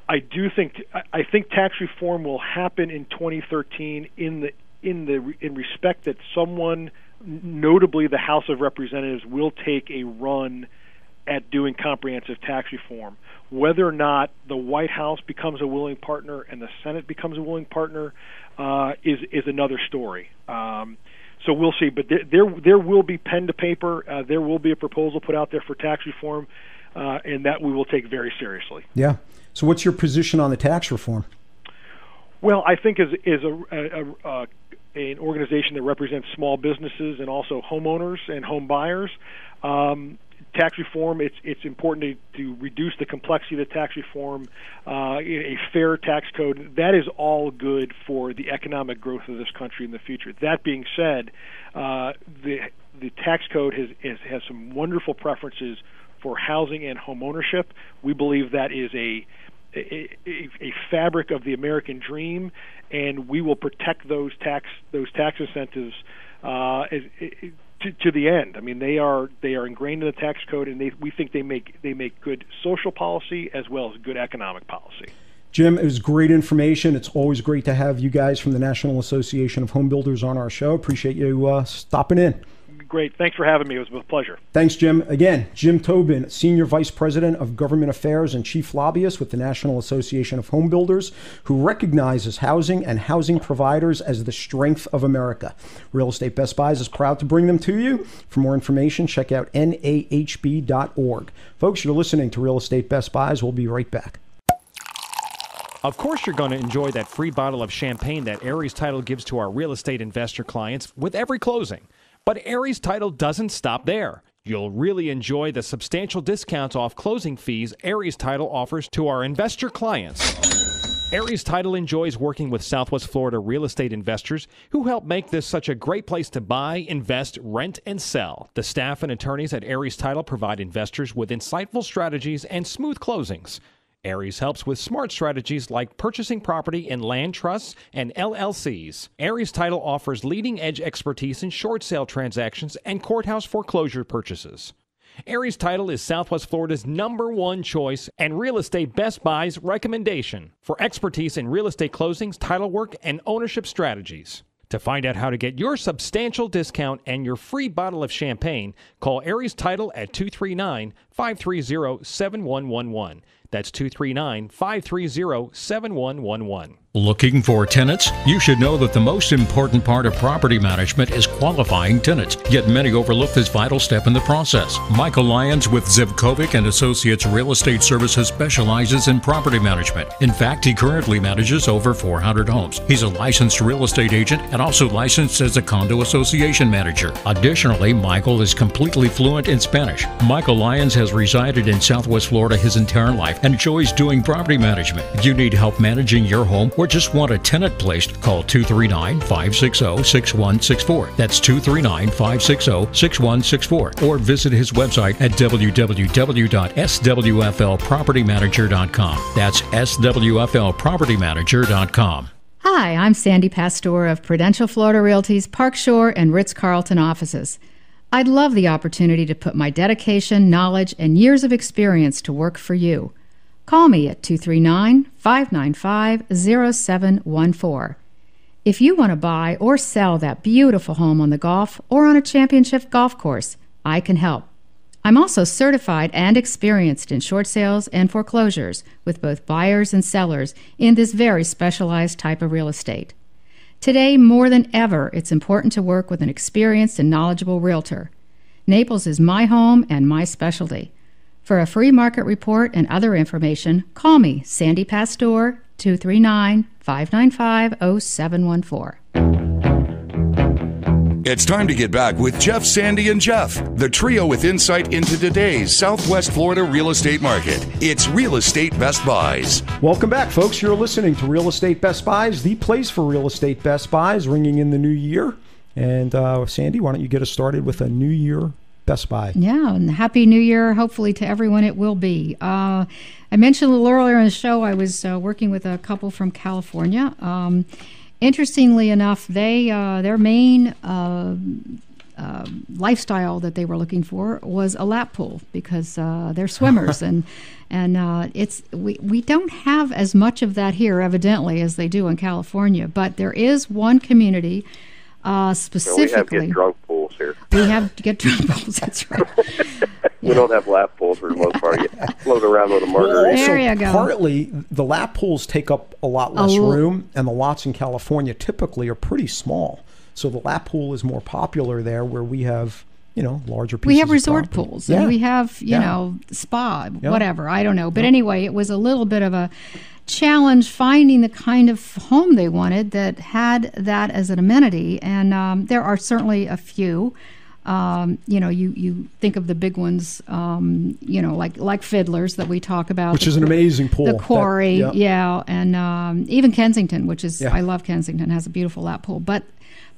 I think tax reform will happen in 2013 in respect that someone, notably the House of Representatives, will take a run at doing comprehensive tax reform. Whether or not the White House becomes a willing partner and the Senate becomes a willing partner is another story. So we'll see. But there will be pen to paper. There will be a proposal put out there for tax reform, and that we will take very seriously. Yeah. So what's your position on the tax reform? Well, I think as an organization that represents small businesses and also homeowners and home buyers, tax reform, it's important to reduce the complexity of the tax reform, a fair tax code. That is all good for the economic growth of this country in the future. That being said, the tax code has some wonderful preferences for housing and home ownership. We believe that is a fabric of the American dream, and we will protect those tax incentives to the end. I mean, they are ingrained in the tax code, and we think they make good social policy as well as good economic policy. Jim, it was great information. It's always great to have you guys from the National Association of Home Builders on our show. Appreciate you stopping in. Great. Thanks for having me. It was a pleasure. Thanks, Jim. Again, Jim Tobin, Senior Vice President of Government Affairs and Chief Lobbyist with the National Association of Home Builders, who recognizes housing and housing providers as the strength of America. Real Estate Best Buys is proud to bring them to you. For more information, check out nahb.org. Folks, you're listening to Real Estate Best Buys. We'll be right back. Of course, you're going to enjoy that free bottle of champagne that Aries Title gives to our real estate investor clients with every closing. But Aries Title doesn't stop there. You'll really enjoy the substantial discounts off closing fees Aries Title offers to our investor clients. Aries Title enjoys working with Southwest Florida real estate investors who help make this such a great place to buy, invest, rent, and sell. The staff and attorneys at Aries Title provide investors with insightful strategies and smooth closings. Aries helps with smart strategies like purchasing property in land trusts and LLCs. Aries Title offers leading-edge expertise in short sale transactions and courthouse foreclosure purchases. Aries Title is Southwest Florida's #1 choice and Real Estate Best Buy's recommendation for expertise in real estate closings, title work, and ownership strategies. To find out how to get your substantial discount and your free bottle of champagne, call Aries Title at 239-530-7111. That's 239-530-7111. Looking for tenants? You should know that the most important part of property management is qualifying tenants, yet many overlook this vital step in the process. Michael Lyons with Zivkovic and Associates Real Estate Services specializes in property management. In fact, he currently manages over 400 homes. He's a licensed real estate agent and also licensed as a condo association manager. Additionally, Michael is completely fluent in Spanish. Michael Lyons has resided in Southwest Florida his entire life and enjoys doing property management. If you need help managing your home or just want a tenant placed, call 239-560-6164. That's 239-560-6164. Or visit his website at www.swflpropertymanager.com. That's swflpropertymanager.com. Hi, I'm Sandy Pastor of Prudential Florida Realty's Park Shore and Ritz-Carlton offices. I'd love the opportunity to put my dedication, knowledge, and years of experience to work for you. Call me at 239-595-0714. If you want to buy or sell that beautiful home on the Gulf or on a championship golf course, I can help. I'm also certified and experienced in short sales and foreclosures with both buyers and sellers in this very specialized type of real estate. Today, more than ever, it's important to work with an experienced and knowledgeable realtor. Naples is my home and my specialty. For a free market report and other information, call me, Sandy Pastor, 239-595-0714. It's time to get back with Jeff, Sandy, and Jeff, the trio with insight into today's Southwest Florida real estate market. It's Real Estate Best Buys. Welcome back, folks. You're listening to Real Estate Best Buys, the place for real estate best buys, ringing in the new year. And Sandy, why don't you get us started with a New Year Best Buy? Yeah, and Happy New Year, hopefully, to everyone it will be. I mentioned a little earlier in the show I was working with a couple from California. Interestingly enough, their main lifestyle that they were looking for was a lap pool because they're swimmers, and we don't have as much of that here, evidently, as they do in California. But there is one community specifically. We have get drunk pools here. We have to get drunk pools. That's right. We don't have lap pools for the most part. You float around with a margarita. There you go. Partly, the lap pools take up a lot less room, and the lots in California typically are pretty small. So the lap pool is more popular there, where we have, larger pieces. We have resort of property. pools, and we have, spa, whatever. I don't know. But anyway, it was a little bit of a challenge finding the kind of home they wanted that had that as an amenity. And there are certainly a few. You think of the big ones, like Fiddlers that we talk about. Which is an amazing pool. The Quarry, and even Kensington, which is, I love Kensington, has a beautiful lap pool. But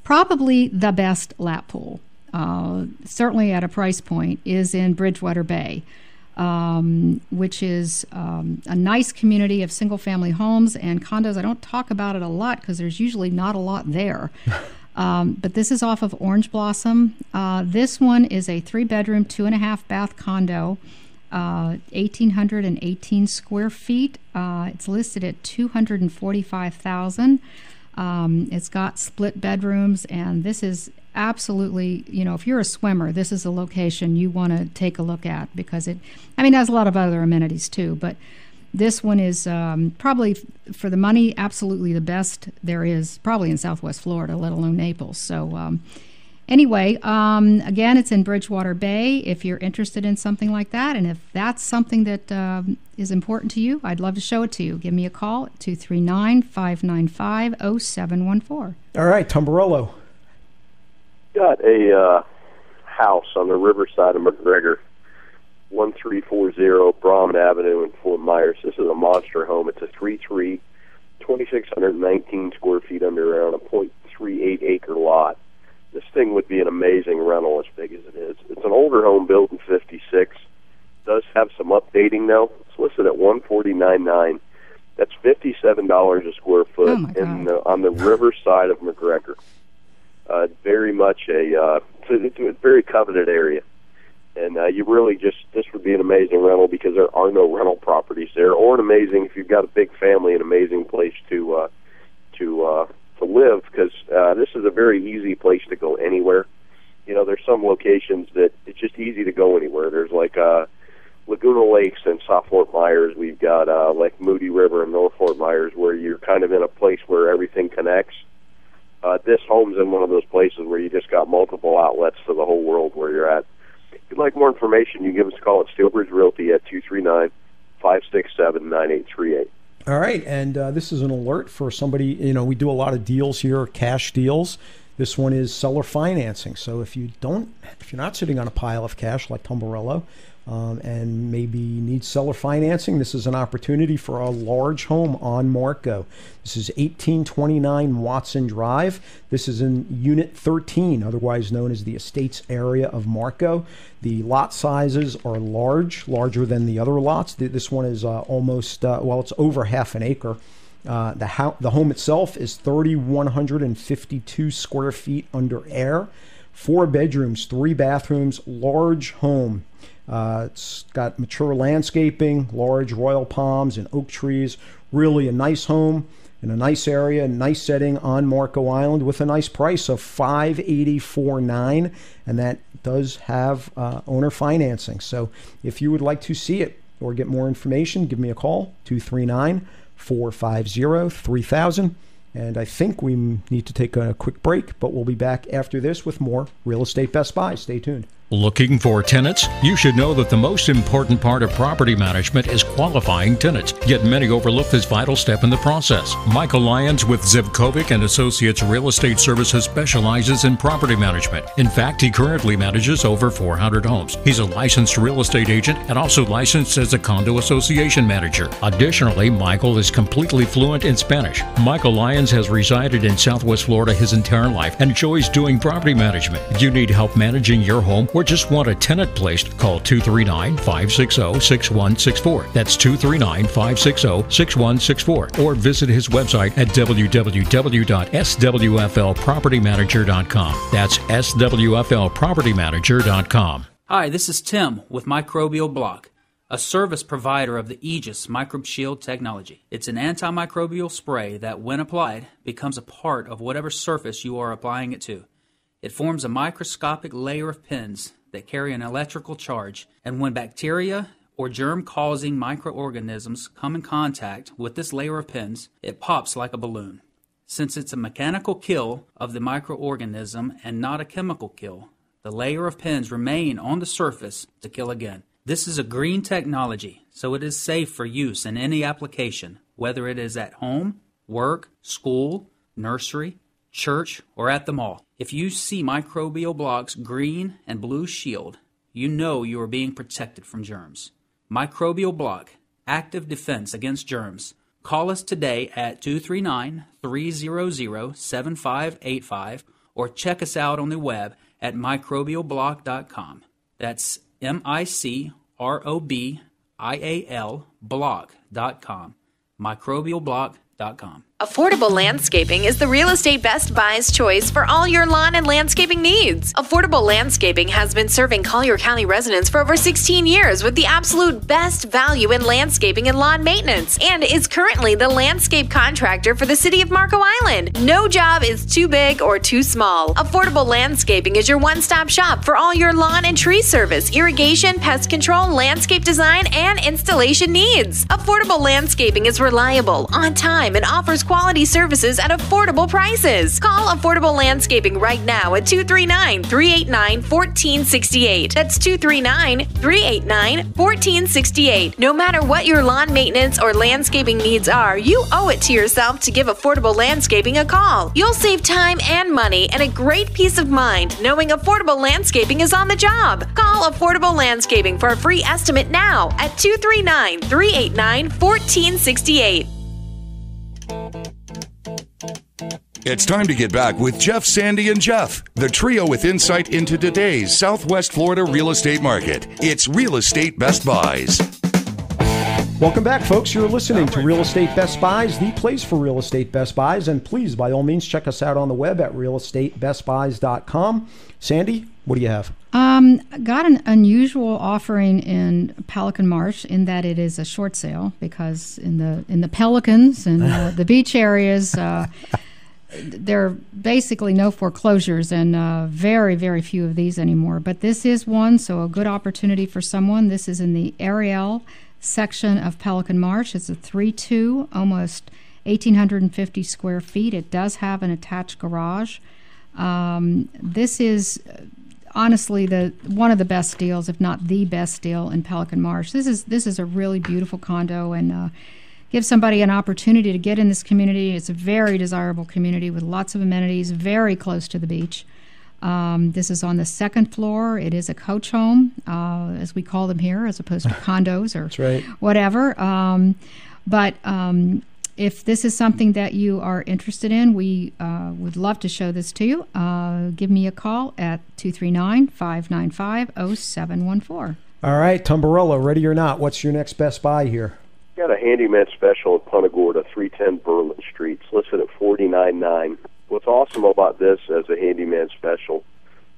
probably the best lap pool, certainly at a price point, is in Bridgewater Bay, which is a nice community of single-family homes and condos. I don't talk about it a lot because there's usually not a lot there. But this is off of Orange Blossom. This one is a 3-bedroom, 2.5-bath condo, 1,818 square feet. It's listed at $245,000. It's got split bedrooms, and this is absolutely, if you're a swimmer, this is a location you want to take a look at because it has a lot of other amenities too, but this one is probably, for the money, absolutely the best there is, probably in Southwest Florida, let alone Naples. So anyway, again, it's in Bridgewater Bay if you're interested in something like that. And if that's something that is important to you, I'd love to show it to you. Give me a call at 239-595-0714. All right, Tombarello. Got a house on the riverside of McGregor. 1340 Brahman Avenue in Fort Myers. This is a monster home. It's a 3-3, 2,619 square feet underground, a 0.38 acre lot. This thing would be an amazing rental as big as it is. It's an older home built in '56. Does have some updating though. It's listed at $149,900. That's $57 a square foot on the riverside of McGregor. Very much it's a very coveted area. And you really this would be an amazing rental because there are no rental properties there, or an amazing, if you've got a big family, an amazing place to live, because this is a very easy place to go anywhere. You know, there's some locations that it's just easy to go anywhere. There's like Laguna Lakes and South Fort Myers. We've got like Moody River and North Fort Myers, where you're kind of in a place where everything connects. This home's in one of those places where you just got multiple outlets to the whole world where you're at. If you'd like more information, you can give us a call at Steelbridge Realty at 239-567-9838. All right, and this is an alert for somebody. You know, we do a lot of deals here, cash deals. This one is seller financing. So if you're not sitting on a pile of cash like Tumbarello, and maybe need seller financing, this is an opportunity for a large home on Marco. This is 1829 Watson Drive. This is in Unit 13, otherwise known as the Estates area of Marco. The lot sizes are larger than the other lots. This one is almost, it's over half an acre. The home itself is 3,152 square feet under air, 4 bedrooms, 3 bathrooms, large home. It's got mature landscaping, large royal palms and oak trees. Really a nice home in a nice area, nice setting on Marco Island with a nice price of $584,900, and that does have owner financing. So if you would like to see it or get more information, give me a call, 239-450-3000. And I think we need to take a quick break, but we'll be back after this with more Real Estate Best Buy. Stay tuned. Looking for tenants? You should know that the most important part of property management is qualifying tenants, yet many overlook this vital step in the process. Michael Lyons with Zivkovic and Associates Real Estate Services specializes in property management. In fact, he currently manages over 400 homes. He's a licensed real estate agent and also licensed as a condo association manager. Additionally, Michael is completely fluent in Spanish. Michael Lyons has resided in Southwest Florida his entire life and enjoys doing property management. If you need help managing your home or just want a tenant placed, call 239-560-6164. That's 239-560-6164. Or visit his website at www.swflpropertymanager.com. That's swflpropertymanager.com. Hi, this is Tim with Microbial Block, a service provider of the Aegis Microbe Shield technology. It's an antimicrobial spray that, when applied, becomes a part of whatever surface you are applying it to. It forms a microscopic layer of pins that carry an electrical charge, and when bacteria or germ-causing microorganisms come in contact with this layer of pins, it pops like a balloon. Since it's a mechanical kill of the microorganism and not a chemical kill, the layer of pins remain on the surface to kill again. This is a green technology, so it is safe for use in any application, whether it is at home, work, school, nursery, church, or at the mall. If you see Microbial Block's green and blue shield, you know you are being protected from germs. Microbial Block, active defense against germs. Call us today at 239-300-7585 or check us out on the web at microbialblock.com. That's MICROBIAL block.com. microbialblock.com. Affordable Landscaping is the real estate Best Buy's choice for all your lawn and landscaping needs. Affordable Landscaping has been serving Collier County residents for over 16 years with the absolute best value in landscaping and lawn maintenance, and is currently the landscape contractor for the city of Marco Island. No job is too big or too small. Affordable Landscaping is your one-stop shop for all your lawn and tree service, irrigation, pest control, landscape design, and installation needs. Affordable Landscaping is reliable, on time, and offers quality services at affordable prices. Call Affordable Landscaping right now at 239-389-1468. That's 239-389-1468. No matter what your lawn maintenance or landscaping needs are, you owe it to yourself to give Affordable Landscaping a call. You'll save time and money and a great peace of mind knowing Affordable Landscaping is on the job. Call Affordable Landscaping for a free estimate now at 239-389-1468. It's time to get back with Jeff, Sandy, and Jeff, the trio with insight into today's Southwest Florida real estate market. It's Real Estate Best Buys. Welcome back, folks. You're listening to Real Estate Best Buys, the place for real estate best buys. And please, by all means, check us out on the web at realestatebestbuys.com. Sandy, what do you have? Got an unusual offering in Pelican Marsh in that it is a short sale, because in the Pelicans and the beach areas, there are basically no foreclosures, and very, very few of these anymore. But this is one, so a good opportunity for someone. This is in the Ariel section of Pelican Marsh. It's a 3-2, almost 1,850 square feet. It does have an attached garage. This is honestly one of the best deals, if not the best deal in Pelican Marsh. This is a really beautiful condo, and give somebody an opportunity to get in this community. It's a very desirable community with lots of amenities, very close to the beach. This is on the second floor. It is a coach home, as we call them here, as opposed to condos or whatever. But if this is something that you are interested in, we would love to show this to you. Give me a call at 239-595-0714. All right, Tumbarella, ready or not, what's your next Best Buy here? Got a handyman special in Punta Gorda, 310 Berlin Street. It's listed at $49,900. What's awesome about this as a handyman special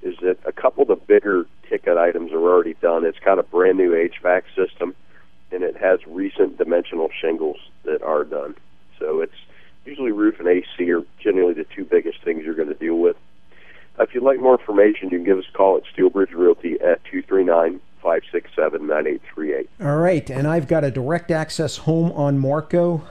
is that a couple of the bigger ticket items are already done. It's got a brand new HVAC system, and it has recent dimensional shingles that are done. So it's usually roof and AC are generally the two biggest things you're going to deal with. If you'd like more information, you can give us a call at Steelbridge Realty at 239-567-9838. All right, and I've got a direct access home on Marco,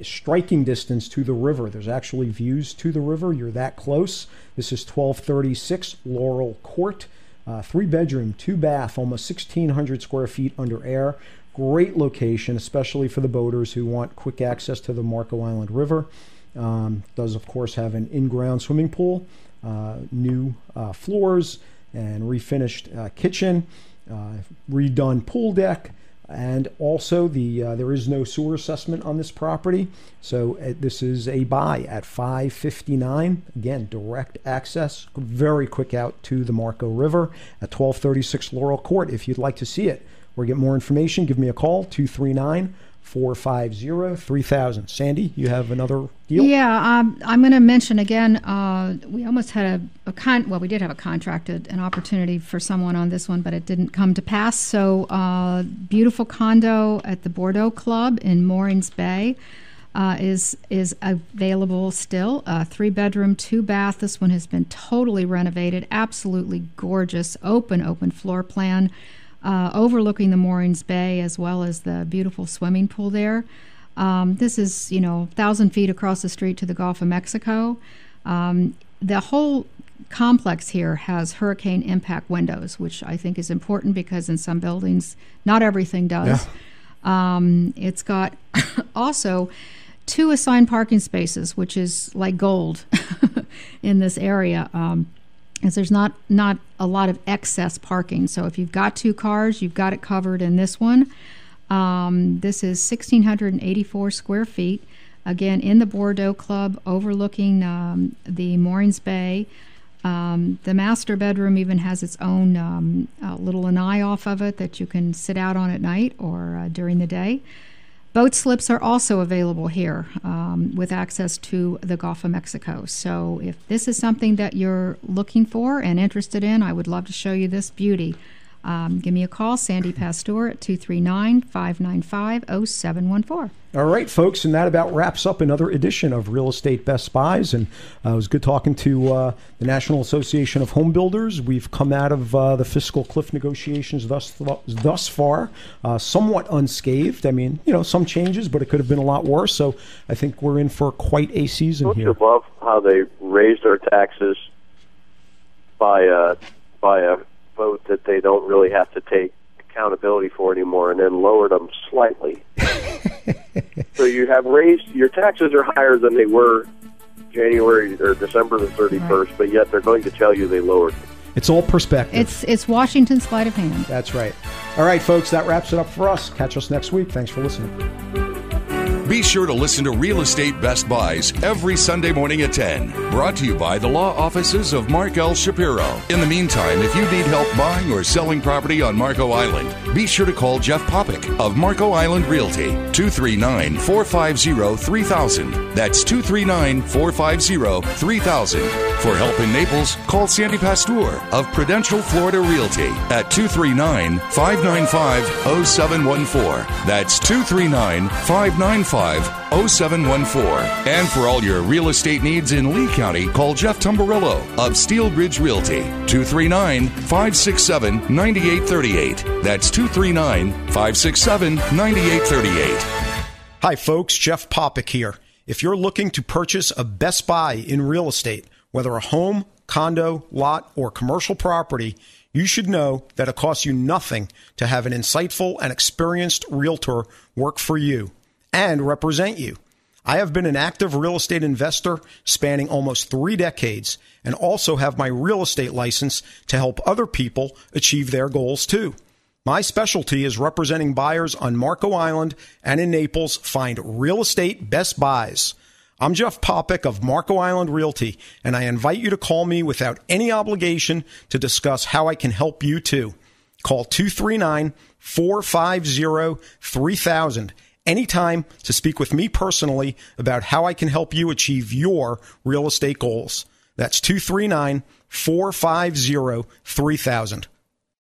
striking distance to the river. There's actually views to the river. You're that close. This is 1236 Laurel Court, 3-bedroom, 2-bath, almost 1,600 square feet under air. Great location, especially for the boaters who want quick access to the Marco Island River. Does, of course, have an in-ground swimming pool, new floors, and refinished kitchen. Redone pool deck, and also there is no sewer assessment on this property, so this is a buy at $559. Again, direct access, very quick out to the Marco River at 1236 Laurel Court. If you'd like to see it or get more information, give me a call, 239-450-3000. Sandy, you have another deal? Yeah, I'm going to mention again, we almost had we did have an opportunity for someone on this one, but it didn't come to pass. So beautiful condo at the Bordeaux Club in Morings Bay is available still. 3-bedroom, 2-bath. This one has been totally renovated, absolutely gorgeous, open floor plan. Overlooking the Morings Bay as well as the beautiful swimming pool there. This is, 1,000 feet across the street to the Gulf of Mexico. The whole complex here has hurricane impact windows, which I think is important because in some buildings, not everything does. Yeah. It's got also 2 assigned parking spaces, which is like gold in this area. As there's not a lot of excess parking. So if you've got 2 cars, you've got it covered in this one. This is 1,684 square feet. Again, in the Bordeaux Club, overlooking the Morings Bay. The master bedroom even has its own little lanai off of it that you can sit out on at night or during the day. Boat slips are also available here with access to the Gulf of Mexico. So if this is something that you're looking for and interested in, I would love to show you this beauty. Give me a call, Sandy Pasteur, at 239-595-0714. All right, folks, and that about wraps up another edition of Real Estate Best Buys. And it was good talking to the National Association of Home Builders. We've come out of the fiscal cliff negotiations thus far somewhat unscathed. I mean, some changes, but it could have been a lot worse. So I think we're in for quite a season here. I love how they raised our taxes by a vote that they don't really have to take accountability for anymore, and then lowered them slightly. So you have raised your taxes are higher than they were January or December the 31st, right. But yet they're going to tell you they lowered them. It's all perspective. It's Washington's sleight of hand. That's right. All right, folks, that wraps it up for us. Catch us next week. Thanks for listening. Be sure to listen to Real Estate Best Buys every Sunday morning at 10. Brought to you by the law offices of Mark L. Shapiro. In the meantime, if you need help buying or selling property on Marco Island, be sure to call Jeff Popick of Marco Island Realty, 239-450-3000. That's 239-450-3000. For help in Naples, call Sandy Pasteur of Prudential Florida Realty at 239-595-0714. That's 239-595-0714. And for all your real estate needs in Lee County, call Jeff Tumbarillo of Steel Bridge Realty, 239-567-9838. That's 239-567-9838. Hi, folks. Jeff Popick here. If you're looking to purchase a Best Buy in real estate, whether a home, condo, lot, or commercial property, you should know that it costs you nothing to have an insightful and experienced realtor work for you and represent you. I have been an active real estate investor spanning almost 3 decades and also have my real estate license to help other people achieve their goals too. My specialty is representing buyers on Marco Island and in Naples. Find Real Estate Best Buys. I'm Jeff Popick of Marco Island Realty, and I invite you to call me without any obligation to discuss how I can help you too. Call 239-450-3000 anytime to speak with me personally about how I can help you achieve your real estate goals. That's 239-450-3000.